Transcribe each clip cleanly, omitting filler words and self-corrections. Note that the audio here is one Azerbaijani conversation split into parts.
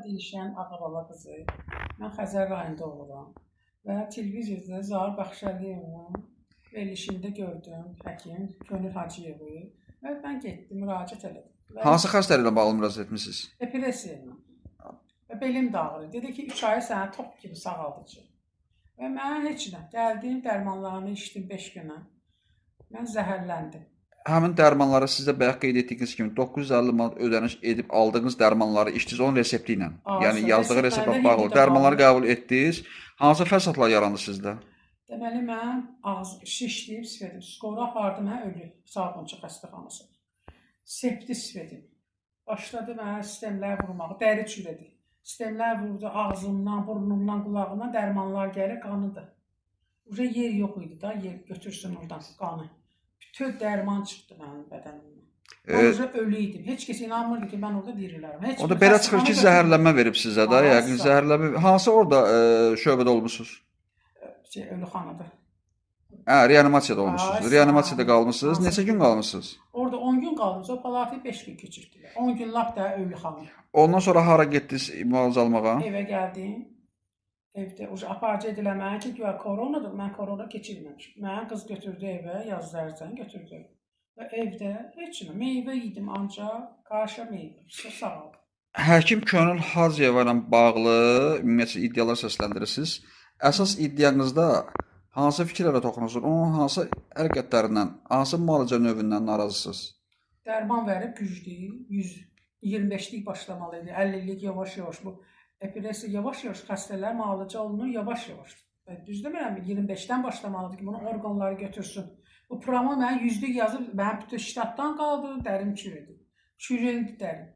Dilşən Ağabala qızı. Mən Xəzər rayonunda oluram və televizorda Zaur Baxşəliyevin verilişində gördüm həkim Könül Hacıyevi və mən getdim, müraciət elədim. Hansı xəstəliklə bağlı müraciət etmisiniz? Depressiya ilə və belim də ağrır. Dedi ki, 3 ay səni top kimi sağaldıcı. Və mən heç nə, gəldim, dərmanlarını içdim 5 günə. Mən zəhərləndim. Həmin dərmanları sizdə bayaq qeyd etdiyiniz kimi 950 manat ödəniş edib aldığınız dərmanları içdiniz onun resepti ilə. Yəni yazdığı reseptlə bağlı dərmanları qəbul etdiniz. Hansı fəsadlar yarandı sizdə? Deməli mən ağız şişliyib sifədim. Skora apardı mənə ölü Sabunçu xəstəxanası. Septis sifədim. Başladı mənə sistemlər vurmağa, dəri çürədi. Sistemlər vurdu ağzımdan, burnumdan, qulağımdan dərmanlar gəlir, qanıdı. Uca yer yox idi da, yer götürsün oradan qanı. Bütün dərman çıxdı mənim bədənimdən. Mən ölü idim. Heç kəs inanmırdı ki, mən orada dirilərəm. O da belə çıxır ki, zəhərlənmə verib sizə də, yəqin zəhərlənmə. Hansı orada şöbədə olmusunuz? Ölüxanada. Reanimasiyada olmusunuz. Reanimasiyada qalmısınız. Neçə gün qalmısınız? Orada 10 gün qaldım. O palatayı 5 gün keçirdilər. 10 gün lap da ölüxana. Ondan sonra hara getdiniz müalicə almağa? Evə gəldim. Evdə aparıcı edilər mənə ki, güya koronadır, mən korona keçirməmişim. Mənə qız götürdü evə, yazlarcan götürdü. Və evdə heç nə, meyvə yedim ancaq, qarşı meyvə, sağ ol. Həkim Könül Hacıyeva ilə bağlı ümumiyyətlə iddialar səsləndirirsiniz. Əsas iddianızda hansı fikirlərə toxunursunuz? Onun hansı hərəkətlərindən, hansı müalicə növündən narazısınız? Dərman verib güclü, 125-lik başlamalı idi, 50-lik yavaş-yavaş bu. Epilepsiya yavaş-yavaş xəstələr müalicə olunur, yavaş-yavaş. Düz demirəm, 25-dən başlamalıdır ki, bunu orqanları götürsün. Bu promo mənə 100-lük yazıb, mənim bütün ştatdan qaldı, dərim çürüdü. Çürüdü dərim.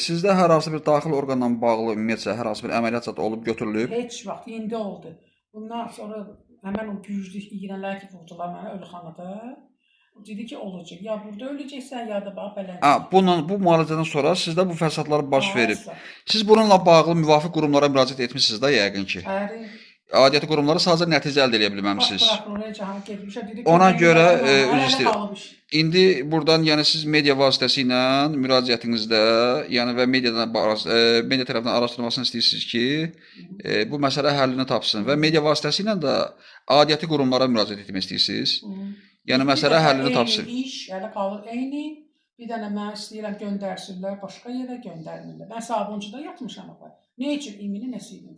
Sizdə hər hansı bir daxili orqanla bağlı ümumiyyətlə hər hansı bir əməliyyat zad olub götürülüb? Heç vaxt, indi oldu. Bundan sonra həmən o güclü iğnələr ki, vurdular mənə ölüxanada. Dedi ki, olacaq. Ya burada öləcəksən, ya da bax beləcək. Bu müalicədən sonra sizdə bu fəsadlar baş verib. Siz bununla bağlı müvafiq qurumlara müraciət etmişsiniz də yəqin ki. Aidiyyəti qurumları sadəcə nəticə əldə edə bilməmisiniz. Ona görə üzr istəyirəm. İndi buradan yəni siz media vasitəsilə müraciətinizdə, yəni və media tərəfindən araşdırmasını istəyirsiniz ki, bu məsələ həllini tapsın və media vasitəsilə də aidiyyəti qurumlara müraciət etmək istəyirsiniz. Yəni məsələ həllini tapsın. İş, yəni qalır eyni. Bir dənə mən istəyirəm göndərsinlər, başqa yerə göndərmirlər. Mən Sabuncuda yatmışam. Nə üçün imini nəsib idi?